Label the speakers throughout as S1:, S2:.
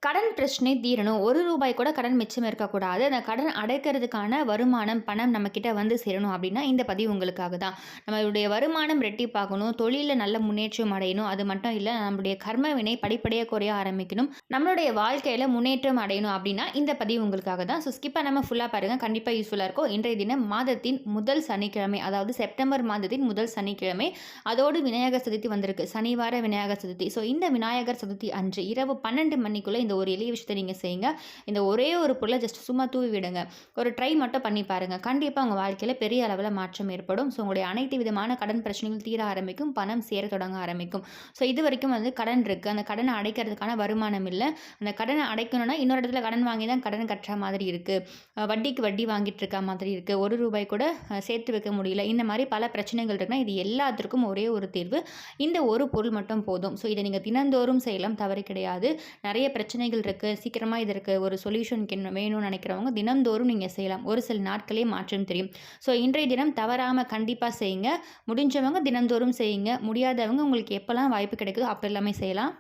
S1: கடன் பிரச்சனை தீரணும். ரூ. 1 கூட கடன் மிச்சம் இருக்கக்கூடாது. அந்த கடன் அடைக்கிறதுக்கான வருமானம், பணம் நம்மகிட்ட வந்து சேரணும் அப்டின்னா, இந்த பதிவு உங்களுக்காக தான். நம்மளுடைய வருமானம் ரெட்டிப்பாகணும், தொழில்ல நல்ல முன்னேற்றம் அடையணும். அது மட்டும் இல்ல, நம்மளுடைய கர்ம வினை படிப்படியா குறைய ஆரம்பிக்கணும். நம்மளுடைய வாழ்க்கையில முன்னேற்றம் அடையணும் அப்டின்னா, இந்த பதிவு உங்களுக்காக தான். ஸ்கிப் பண்ணாம ஃபுல்லா பாருங்க. கண்டிப்பா யூஸ்ஃபுல்லா இருக்கும். இன்றைய தினம் மாதத்தின் முதல் சனிக்கிழமை, அதாவது செப்டம்பர் மாதத்தின் முதல் சனிக்கிழமை. அதோடு விநாயகர் சதுர்த்தி வந்திருக்கு. சனிவார விநாயகர் சதுர்த்தி. இந்த விநாயகர் சதுர்த்தி அன்று இரவு 12 மணிக்குள்ள இந்த ஒரு எளிய விஷயத்தை நீங்கள் செய்யுங்க. இந்த ஒரே ஒரு பொருளை ஜஸ்ட் சும்மா தூவி விடுங்க. ஒரு ட்ரை மட்டும் பண்ணி பாருங்கள். கண்டிப்பாக உங்கள் வாழ்க்கையில் பெரிய அளவில் மாற்றம் ஏற்படும். ஸோ உங்களுடைய அனைத்து விதமான கடன் பிரச்சனைகள் தீர ஆரம்பிக்கும், பணம் சேர தொடங்க ஆரம்பிக்கும். ஸோ இது வரைக்கும் வந்து கடன் இருக்குது, அந்த கடனை அடைக்கிறதுக்கான வருமானம் இல்லை, அந்த கடனை அடைக்கணும்னா இன்னொரு இடத்துல கடன் வாங்கி தான் கடன் கட்டுற மாதிரி இருக்குது, வட்டிக்கு வட்டி வாங்கிட்டு இருக்க மாதிரி இருக்குது, ரூ. 1 கூட சேர்த்து வைக்க முடியல, இந்த மாதிரி பல பிரச்சனைகள் இருக்குன்னா இது எல்லாத்திற்கும் ஒரே ஒரு தீர்வு, இந்த ஒரு பொருள் மட்டும் போதும். ஸோ இதை நீங்கள் தினந்தோறும் செய்யலாம், தவறு கிடையாது. நிறைய பிரச்சனைகள் இருக்குது, சீக்கிரமாக இதற்கு ஒரு சொல்யூஷன் வேணும்னு நினைக்கிறவங்க தினந்தோறும் நீங்கள் செய்யலாம். ஒரு சில நாட்களே மாற்றம் தெரியும். ஸோ இன்றைய தினம் தவறாமல் கண்டிப்பாக செய்யுங்க. முடிஞ்சவங்க தினந்தோறும் செய்யுங்க, முடியாதவங்க உங்களுக்கு எப்போல்லாம் வாய்ப்பு கிடைக்குதோ அப்போ எல்லாமே செய்யலாம்.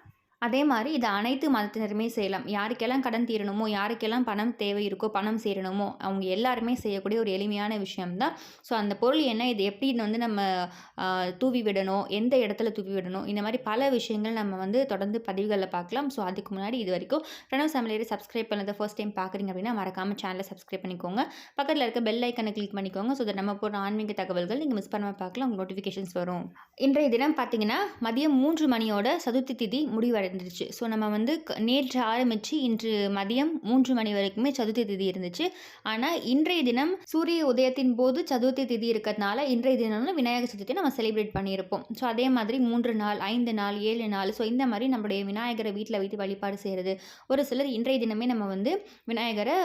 S1: அதே மாதிரி இதை அனைத்து மதத்தினருமே செய்யலாம். யாருக்கெல்லாம் கடன் தீரணுமோ, யாருக்கெல்லாம் பணம் தேவை இருக்கோ, பணம் சேரணுமோ, அவங்க எல்லாருமே செய்யக்கூடிய ஒரு எளிமையான விஷயம்தான். ஸோ அந்த பொருள் என்ன, இது எப்படி வந்து நம்ம தூவி விடணும், எந்த இடத்துல தூவி விடணும், இந்த மாதிரி பல விஷயங்கள் நம்ம வந்து தொடர்ந்து பதிவுகளில் பார்க்கலாம். ஸோ அதுக்கு முன்னாடி இது வரைக்கும் பிரணவ் சமையலறை சப்ஸ்கிரைப் பண்ணதை ஃபர்ஸ்ட் டைம் பார்க்குறீங்க அப்படின்னா மறக்காமல் சேனலை சப்ஸ்கிரைப் பண்ணிக்கோங்க. பக்கத்தில் இருக்க பெல் ஐக்கனை கிளிக் பண்ணிக்கோங்க. ஸோ நம்ம போகிற ஆன்மீக தகவல்கள் நீங்கள் மிஸ் பண்ணாமல் பார்க்கலாம், உங்களுக்கு நோட்டிஃபிகேஷன்ஸ் வரும். இன்றைய தினம் பார்த்தீங்கன்னா மதியம் 3 மணியோட சதுர்த்தி திதி முடிவடைந்துருச்சு. ஸோ நம்ம வந்து நேற்று ஆரம்பித்து இன்று மதியம் 3 மணி வரைக்குமே சதுர்த்தி திதி இருந்துச்சு. ஆனால் இன்றைய தினம் சூரிய உதயத்தின் போது சதுர்த்தி திதி இருக்கிறதுனால இன்றைய தினம் விநாயகர் சதுர்த்தி நம்ம செலிப்ரேட் பண்ணியிருப்போம். ஸோ அதே மாதிரி 3 நாள், 5 நாள், 7 நாள், ஸோ இந்த மாதிரி நம்மளுடைய விநாயகரை வீட்டில் வைத்து வழிபாடு செய்கிறது. ஒரு சிலர் இன்றைய தினமே நம்ம வந்து விநாயகரை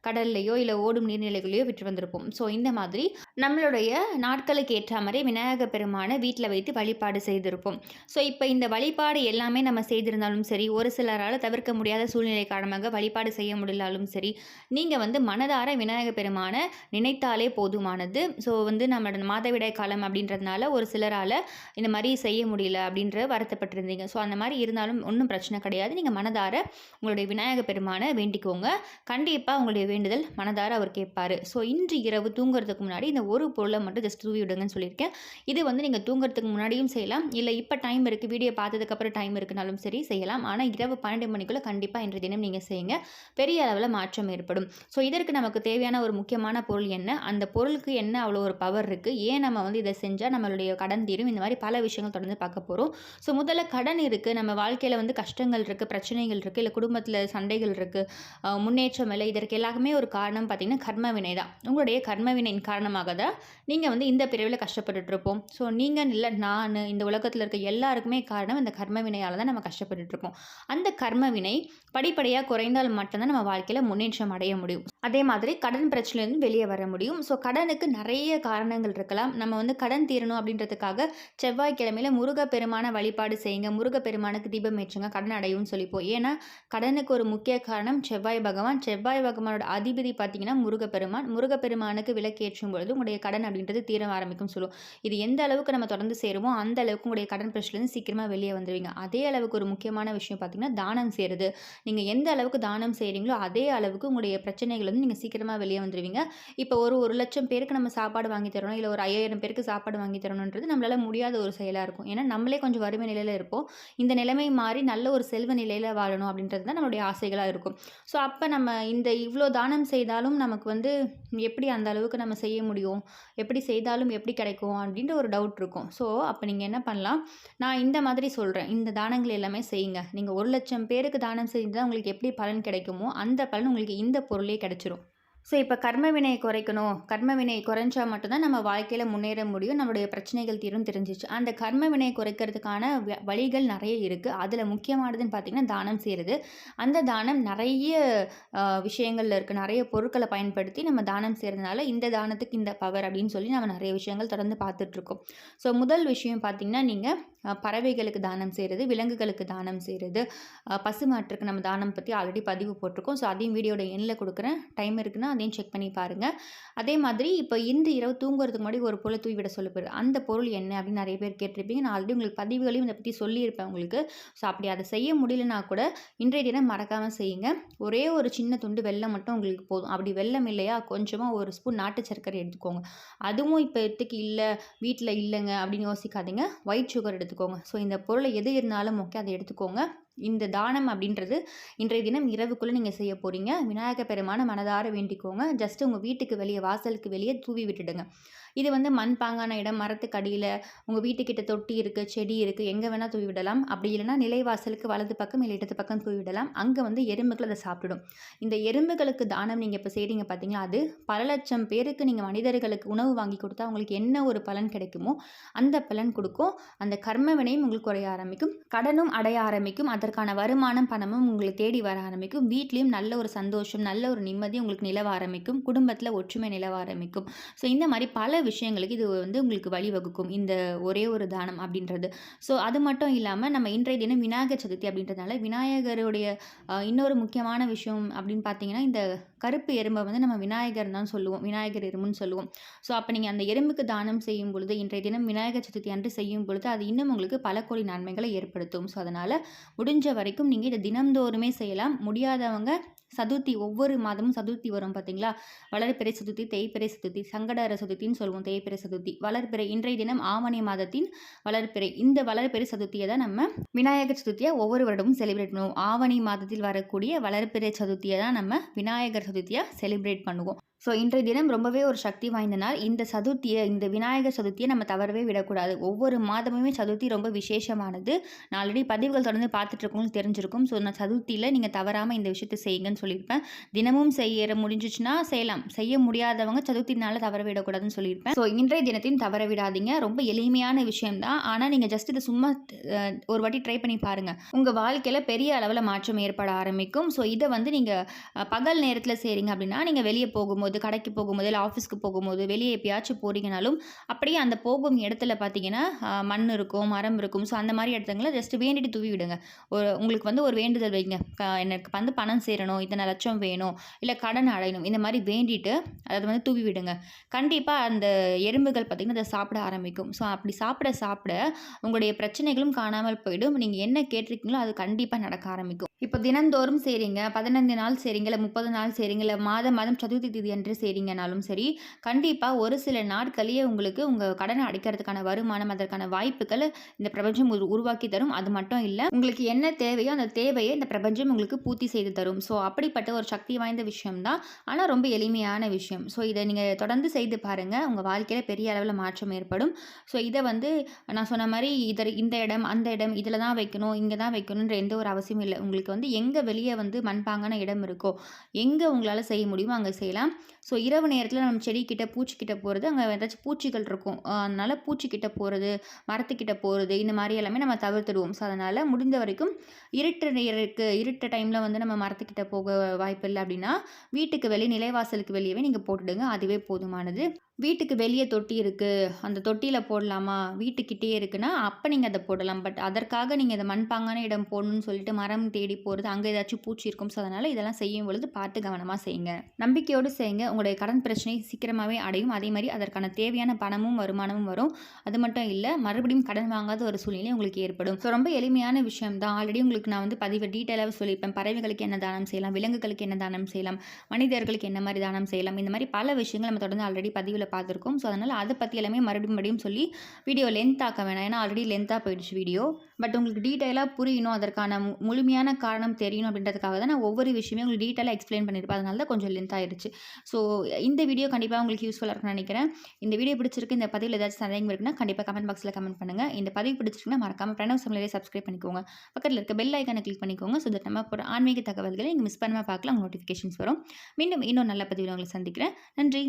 S1: கடல்லையோ இல்லை ஓடும் நீர்நிலைகளையோ விட்டு வந்திருப்போம். ஸோ இந்த மாதிரி நம்மளுடைய நாட்களுக்கு ஏற்ற மாதிரி விநாயகர் பெருமானை வீட்டில் வைத்து வழிபாடு செய்திருப்போம். ஸோ இப்போ இந்த வழிபாடு எல்லாமே நம்ம செய்திருந்தாலும் சரி, ஒரு சிலரால் தவிர்க்க முடியாத சூழ்நிலை காரணமாக வழிபாடு செய்ய முடியலாலும் சரி, நீங்கள் வந்து மனதார விநாயகர் பெருமானை நினைத்தாலே போதுமானது. ஸோ வந்து நம்மளோட மாதவிடாய் காலம் அப்படின்றதுனால ஒரு சிலரால் இந்த மாதிரி செய்ய முடியல அப்படின்ற வருத்தப்பட்டிருந்தீங்க. ஸோ அந்த மாதிரி இருந்தாலும் ஒன்றும் பிரச்சனை கிடையாது. நீங்கள் மனதார உங்களுடைய விநாயகர் பெருமானை வேண்டிக்கோங்க. கண்டிப்பாக உங்களுடைய வேண்டுதல் மனதார அவர் கேட்பார். ஸோ இன்று இரவு தூங்குறதுக்கு முன்னாடி இந்த ஒரு பொருளை மட்டும் ஜஸ்ட் தூவி விடுங்கன்னு சொல்லியிருக்கேன். இது வந்து நீங்கள் தூங்குறதுக்கு முன்னாடியும் செய்யலாம், இல்லை இப்போ டைம் இருக்குது, வீடியோ பார்த்ததுக்கப்புறம் டைம் இருக்குனாலும் சரி செய்யலாம். ஆனால் இரவு 12 மணிக்குள்ளே கண்டிப்பாக இன்றைய தினம் நீங்கள் செய்யுங்க, பெரிய அளவில் மாற்றம் ஏற்படும். ஸோ இதற்கு நமக்கு தேவையான ஒரு முக்கியமான பொருள் என்ன, அந்த பொருளுக்கு என்ன அவ்வளோ ஒரு பவர் இருக்குது, ஏன் நம்ம வந்து இதை செஞ்சால் நம்மளுடைய கடன் தீரும், இந்த மாதிரி பல விஷயங்கள் தொடர்ந்து பார்க்க போகிறோம். ஸோ முதல்ல கடன் இருக்குது, நம்ம வாழ்க்கையில் வந்து கஷ்டங்கள் இருக்குது, பிரச்சனைகள் இருக்குது, இல்லை குடும்பத்தில் சண்டைகள் இருக்குது, முன்னேற்றம் இல்லை, இதற்கு எல்லாமே ஒரு காரணம் பார்த்திங்கன்னா கர்ம வினை தான். உங்களுடைய கர்ம வினையின் காரணமாக தான் நீங்கள் வந்து இந்த பிரிவில் கஷ்டப்பட்டுட்ருப்போம். ஸோ நீங்கள் இல்லை, நான், இந்த உலகத்தில் இருக்க எல்லாருக்குமே காரணம் இந்த கர்ம வினையால் தான் நம்ம கஷ்டப்பட்டுட்ருக்கோம். அந்த கர்ம வினை படிப்படியாக குறைந்தால் மட்டும்தான் நம்ம வாழ்க்கையில் முன்னேற்றம் அடைய முடியும். அதே மாதிரி கடன் பிரச்சனையிலேருந்து வெளியே வர முடியும். ஸோ கடனுக்கு நிறைய காரணங்கள் இருக்கலாம். நம்ம வந்து கடன் தீரணும் அப்படின்றதுக்காக செவ்வாய்க்கிழமையில் முருகப்பெருமான வழிபாடு செய்யுங்க, முருகப்பெருமானுக்கு தீபம் ஏற்றுங்க, கடன் அடையும்னு சொல்லிப்போம். ஏன்னா கடனுக்கு ஒரு முக்கிய காரணம் செவ்வாய் பகவான். செவ்வாய் பகவானோட அதிபதி பார்த்தீங்கன்னா முருகப்பெருமான். முருகப்பெருமானுக்கு விளக்கேற்றும் பொழுது உங்களுடைய கடன் அப்படின்றது தீர ஆரம்பிக்கும் சொல்லுவோம். இது எந்த அளவுக்கு நம்ம தொடர்ந்து சேருமோ அந்த அளவுக்கு உங்களுடைய கடன் பிரச்சனைலேருந்து சீக்கிரமாக வெளியே வந்துடுவீங்க. அதே அளவுக்கு ஒரு முக்கியமான விஷயம் பார்த்தீங்கன்னா தானம் செய்கிறது. நீங்கள் எந்த அளவுக்கு தானம் செய்கிறீங்களோ அதே அளவுக்கு உங்களுடைய பிரச்சனைகள் வந்து நீங்கள் சீக்கிரமாக வெளியே வந்துடுவீங்க. இப்போ ஒரு லட்சம் பேருக்கு நம்ம சாப்பாடு வாங்கி தரணும், இல்லை ஒரு 5000 பேருக்கு சாப்பாடு வாங்கி தரணுன்றது நம்மளால் முடியாத ஒரு செயலாக இருக்கும். ஏன்னா நம்மளே கொஞ்சம் வறுமை நிலையில் இருப்போம். இந்த நிலைமை மாறி நல்ல ஒரு செல்வ நிலையில் வாழணும் அப்படின்றது தான் நம்மளுடைய ஆசைகளாக இருக்கும். ஸோ அப்போ நம்ம இந்த இவ்வளோ தானம் செய்தாலும் நமக்கு வந்து எப்படி அந்த அளவுக்கு நம்ம செய்ய முடியும், எப்படி செய்தாலும் எப்படி கிடைக்கும் அப்படின்ற ஒரு டவுட் இருக்கும். ஸோ அப்போ நீங்கள் என்ன பண்ணலாம், நான் இந்த மாதிரி சொல்கிறேன், இந்த தானங்கள் எல்லாமே செய்யுங்க. நீங்கள் 1,00,000 பேருக்கு தானம் செஞ்சால் உங்களுக்கு எப்படி பலன் கிடைக்குமோ அந்த பலன் உங்களுக்கு இந்த பொருளே கிடைச்சிரும். ஸோ இப்போ கர்ம வினையை குறைக்கணும், கர்ம வினை குறைஞ்சா மட்டும்தான் நம்ம வாழ்க்கையில் முன்னேற முடியும், நம்மளுடைய பிரச்சனைகள் தீரும் தெரிஞ்சிச்சு. அந்த கர்ம வினையை குறைக்கிறதுக்கான வழிகள் நிறைய இருக்குது. அதில் முக்கியமானதுன்னு பார்த்திங்கன்னா தானம் செய்கிறது. அந்த தானம் நிறைய விஷயங்களில் இருக்குது. நிறைய பொருட்களை பயன்படுத்தி நம்ம தானம் செய்கிறதுனால இந்த தானத்துக்கு இந்த பவர் அப்படின்னு சொல்லி நம்ம நிறைய விஷயங்கள் தொடர்ந்து பார்த்துட்ருக்கோம். ஸோ முதல் விஷயம் பார்த்திங்கன்னா நீங்கள் பறவைகளுக்கு தானம் செய்கிறது, விலங்குகளுக்கு தானம் செய்கிறது, பசுமாட்டுக்கு நம்ம தானம் பற்றி ஆல்ரெடி பதிவு போட்டிருக்கோம். ஸோ அதையும் வீடியோட எண்ணில் கொடுக்குறேன். டைம் இருக்குன்னா அதையும் செக் பண்ணி பாருங்கள். அதே மாதிரி இப்போ இந்த இரவு தூங்குறதுக்கு முன்னாடி ஒரு பொருளை தூவி விட சொல்லப்படுது. அந்த பொருள் என்ன அப்படின்னு நிறைய பேர் கேட்டிருப்பீங்க. நான் ஆல்ரெடி உங்களுக்கு பதிவுகளையும் இதை பற்றி சொல்லியிருப்பேன் உங்களுக்கு. ஸோ அப்படி அதை செய்ய முடியலனா கூட இன்றைய தினம் மறக்காமல் செய்யுங்க. ஒரே ஒரு சின்ன துண்டு வெல்லம் மட்டும் உங்களுக்கு போதும். அப்படி வெல்லம் இல்லையா, கொஞ்சமாக ஒரு ஸ்பூன் நாட்டு சர்க்கரை எடுத்துக்கோங்க. அதுவும் இப்போதைக்கு இல்லை, வீட்டில் இல்லைங்க அப்படின்னு யோசிக்காதீங்க. ஒயிட் சுகர் எடுத்துக்கோங்க. ஸோ இந்த பொருளை எது இருந்தாலும் ஓகே, அதை எடுத்துக்கோங்க. இந்த தானம் அப்படின்றது இன்றைய தினம் இரவுக்குள்ளே நீங்கள் செய்ய போகிறீங்க. விநாயகர் பெருமானை மனதார வேண்டிக்கோங்க. ஜஸ்ட்டு உங்கள் வீட்டுக்கு வெளியே, வாசலுக்கு வெளியே தூவி விட்டுடுங்க. இது வந்து மண்பாங்கான இடம், மரத்துக்கு அடியில், உங்கள் வீட்டுக்கிட்ட தொட்டி இருக்குது, செடி இருக்குது, எங்கே வேணால் தூவி விடலாம். அப்படி இல்லைனா நிலைவாசலுக்கு வலது பக்கம் இல்லை இடது பக்கம் தூவி விடலாம். அங்கே வந்து எறும்புகள் அதை சாப்பிடும். இந்த எறும்புகளுக்கு தானம் நீங்கள் இப்போ செய்கிறீங்க பார்த்தீங்களா, அது பல லட்சம் பேருக்கு நீங்கள் மனிதர்களுக்கு உணவு வாங்கி கொடுத்தா உங்களுக்கு என்ன ஒரு பலன் கிடைக்குமோ அந்த பலன் கொடுக்கும். அந்த கர்ம வினையும் உங்களுக்கு குறைய ஆரம்பிக்கும், கடனும் அடைய ஆரம்பிக்கும், அதற்கான வருமானம் பணமும் உங்களை தேடி வர ஆரம்பிக்கும். வீட்லேயும் நல்ல ஒரு சந்தோஷம், நல்ல ஒரு நிம்மதி உங்களுக்கு நிலவ ஆரம்பிக்கும். குடும்பத்தில் ஒற்றுமை நிலவ ஆரம்பிக்கும். ஸோ இந்த மாதிரி பல விஷயங்களுக்கு இது வந்து உங்களுக்கு வழிவகுக்கும், இந்த ஒரே ஒரு தானம் அப்படின்றது. ஸோ அது மட்டும் இல்லாமல் நம்ம இன்றைய தினம் விநாயகர் சதுர்த்தி அப்படின்றதுனால விநாயகருடைய இன்னொரு முக்கியமான விஷயம் அப்படின்னு பார்த்தீங்கன்னா, இந்த கருப்பு எறும்பை வந்து நம்ம விநாயகர் தான் சொல்லுவோம், விநாயகர் எறும்புன்னு சொல்லுவோம். ஸோ அப்போ நீங்கள் அந்த எறும்புக்கு தானம் செய்யும் பொழுது, இன்றைய தினம் விநாயகர் சதுர்த்தி அன்று செய்யும் பொழுது அது இன்னும் உங்களுக்கு பல கோடி நன்மைகளை ஏற்படுத்தும். ஸோ அதனால் முடிஞ்ச வரைக்கும் நீங்கள் இதை தினந்தோறுமே செய்யலாம். முடியாதவங்க சதுர்த்தி, ஒவ்வொரு மாதமும் சதுர்த்தி வரும் பார்த்தீங்களா, வளர்பிறை சதுர்த்தி, தேய்பிறை சதுர்த்தி, சங்கடஹர சதுர்த்தின்னு சொல்லுவோம், தேய்பிறை சதுர்த்தி, வளர்பிறை, இன்றைய தினம் ஆவணி மாதத்தின் வளர்பிறை. இந்த வளர்பிறை சதுர்த்தியை தான் நம்ம விநாயகர் சதுர்த்தியாக ஒவ்வொரு வருடமும் செலிப்ரேட் பண்ணுவோம். ஆவணி மாதத்தில் வரக்கூடிய வளர்பிறை சதுர்த்தியை தான் நம்ம விநாயகர் சதுர்த்தியாக செலிப்ரேட் பண்ணுவோம். ஸோ இன்றைய தினம் ரொம்பவே ஒரு சக்தி வாய்ந்த நாள். இந்த சதுர்த்தியை, இந்த விநாயகர் சதுர்த்தியை நம்ம தவறவே விடக்கூடாது. ஒவ்வொரு மாதமுமே சதுர்த்தி ரொம்ப விசேஷமானது. நான் ஆல்ரெடி பதிவுகள் தொடர்ந்து பார்த்துட்ருக்கவங்களுக்கு தெரிஞ்சிருக்கும். ஸோ நான் சதுர்த்தியில் நீங்கள் தவறாமல் இந்த விஷயத்தை செய்யுங்கன்னு சொல்லியிருப்பேன். தினமும் செய்ய முடிஞ்சிச்சுன்னா செய்யலாம், செய்ய முடியாதவங்க சதுர்த்தி நாளில் தவற விடக்கூடாதுன்னு சொல்லியிருப்பேன். ஸோ இன்றைய தினத்தையும் தவற விடாதீங்க. ரொம்ப எளிமையான விஷயம்தான். ஆனால் நீங்கள் ஜஸ்ட் இதை சும்மா ஒரு வாட்டி ட்ரை பண்ணி பாருங்கள். உங்கள் வாழ்க்கையில் பெரிய அளவில் மாற்றம் ஏற்பட ஆரம்பிக்கும். ஸோ இதை வந்து நீங்கள் பகல் நேரத்தில் செய்கிறீங்க அப்படின்னா, நீங்கள் வெளியே போகும்போது, கடைக்கு போகும்போது, இல்லை ஆஃபீஸ்க்கு போகும்போது, வெளியே எப்பயாச்சும் போகிறீங்கனாலும் அப்படியே அந்த போகும் இடத்துல பார்த்தீங்கன்னா மண் இருக்கும், மரம் இருக்கும். ஸோ அந்த மாதிரி இடத்துங்களை ஜஸ்ட் வேண்டிட்டு தூவி விடுங்க. உங்களுக்கு வந்து ஒரு வேண்டுதல் வைங்க, எனக்கு வந்து பணம் சேரணும், இத்தனை லட்சம் வேணும், இல்லை கடன் அடையணும், இந்த மாதிரி வேண்டிட்டு அதை வந்து தூவி விடுங்க. கண்டிப்பாக அந்த எறும்புகள் பார்த்திங்கன்னா அதை சாப்பிட ஆரம்பிக்கும். ஸோ அப்படி சாப்பிட சாப்பிட உங்களுடைய பிரச்சனைகளும் காணாமல் போயிடும். நீங்கள் என்ன கேட்டிருக்கீங்களோ அது கண்டிப்பாக நடக்க ஆரம்பிக்கும். இப்போ தினந்தோறும் செய்கிறீங்க, 15 நாள் செய்கிறீங்க, இல்லை 30 நாள் செய்கிறீங்க, இல்லை மாதம் சதுர்த்தி திதி அன்று செய்கிறீங்கனாலும் சரி, கண்டிப்பாக ஒரு சில நாட்களையே உங்களுக்கு உங்கள் கடனை அடைக்கிறதுக்கான வருமானம், அதற்கான வாய்ப்புகள் இந்த பிரபஞ்சம் உருவாக்கி தரும். அது மட்டும் இல்லை, உங்களுக்கு என்ன தேவையோ அந்த தேவையை இந்த பிரபஞ்சம் உங்களுக்கு பூர்த்தி செய்து தரும். ஸோ அப்படிப்பட்ட ஒரு சக்தி வாய்ந்த விஷயம்தான். ஆனால் ரொம்ப எளிமையான விஷயம். ஸோ இதை நீங்கள் தொடர்ந்து செய்து பாருங்கள். உங்கள் வாழ்க்கையில் பெரிய அளவில் மாற்றம் ஏற்படும். ஸோ இதை வந்து நான் சொன்ன மாதிரி இந்த இடம், அந்த இடம், இதில் தான் வைக்கணும், இங்கே தான் வைக்கணுன்ற எந்த ஒரு அவசியமும் இல்லை. உங்களுக்கு வந்து எங்கே வெளியே வந்து மண்பாங்கான இடம் இருக்கோ, எங்கே உங்களால் செய்ய முடியுமோ அங்கே செய்யலாம். ஸோ இரவு நேரத்தில் நம்ம செடிக்கிட்ட, பூச்சிக்கிட்ட போகிறது, அங்கே ஏதாச்சும் பூச்சிகள் இருக்கும், அதனால் பூச்சிக்கிட்ட போகிறது, மரத்துக்கிட்ட போகிறது, இந்த மாதிரி எல்லாமே நம்ம தவிர்த்துடுவோம். ஸோ அதனால் முடிந்த வரைக்கும் இருட்டு டைமில் வந்து நம்ம மரத்துக்கிட்ட போக வாய்ப்பு இல்லை அப்படின்னா, வீட்டுக்கு வெளியே, நிலைவாசலுக்கு வெளியவே நீங்கள் போட்டுடுங்க. அதுவே போதுமானது. வீட்டுக்கு வெளியே தொட்டி இருக்குது, அந்த தொட்டியில் போடலாமா, வீட்டுக்கிட்டே இருக்குன்னா அப்போ நீங்கள் அதை போடலாம். பட் அதற்காக நீங்கள் இதை மண்பாங்கான இடம் போடணும்னு சொல்லிட்டு மரம் தேடி போகிறது, அங்கே ஏதாச்சும் பூச்சி இருக்கும். ஸோ அதனால் இதெல்லாம் செய்யும் பொழுது பார்த்து கவனமாக செய்யுங்க. நம்பிக்கையோடு செய்யுங்க. உங்களுடைய கடன் பிரச்சனை சீக்கிரமாகவே அடையும். அதே மாதிரி அதற்கான தேவையான பணமும் வருமானமும் வரும். அது மட்டும் இல்லை, மறுபடியும் கடன் வாங்காத ஒரு சூழ்நிலை உங்களுக்கு ஏற்படும். ஸோ ரொம்ப எளிமையான விஷயம் தான். ஆல்ரெடி உங்களுக்கு நான் வந்து பதிவை டீட்டெயிலாக சொல்லியிருப்பேன். பறவைகளுக்கு என்ன தானம் செய்யலாம், விலங்குகளுக்கு என்ன தானம் செய்யலாம், மனிதர்களுக்கு என்ன மாதிரி தானம் செய்யலாம், இந்த மாதிரி பல விஷயங்கள் நம்ம தொடர்ந்து ஆல்ரெடி பதிவில் பார்த்துருக்கோம். ஸோ அதனால் அதை பற்றி எல்லாமே மறுபடியும் சொல்லி வீடியோ லென்த் ஆக்க வேணாம். ஏன்னா ஆல்ரெடி லென்த்தாக போயிடுச்சு வீடியோ. பட் உங்களுக்கு டீட்டெயிலாக புரியணும், அதற்கான முழுமையான காரணம் தெரியணும் அப்படின்றதுக்காக தான் நான் ஒவ்வொரு விஷயமே உங்களுக்கு டீட்டெயிலாக எக்ஸ்பிளைன் பண்ணியிருப்பேன். அதனால தான் கொஞ்சம் லென்த் ஆயிடுச்சு. ஸோ இந்த வீடியோ கண்டிப்பாக உங்களுக்கு யூஸ்ஃபுல்லாக இருக்கும்னு நினைக்கிறேன். இந்த வீடியோ பிடிச்சிருக்கு, இந்த பதிவில் ஏதாச்சும் சந்தேகம் இருக்குன்னா கண்டிப்பாக கமெண்ட் பாக்ஸில் கமெண்ட் பண்ணுங்கள். இந்த பதிவு பிடிச்சிருக்குன்னா மறக்காமல் பிரணவ் சமையலே சப்ஸ்கிரைப் பண்ணிக்கோங்க. பக்கத்தில் இருக்க பெல் ஐக்கானை கிளிக் பண்ணிக்கோங்க. ஸோ தட் நம்ம போகிற ஆன்மீக தகவல்களை நீங்கள் மிஸ் பண்ணாமல் பார்க்கலாம், நோட்டிஃபிகேஷன்ஸ் வரும். மீண்டும் இன்னொரு நல்ல பதிவில் உங்களை சந்திக்கிறேன். நன்றி.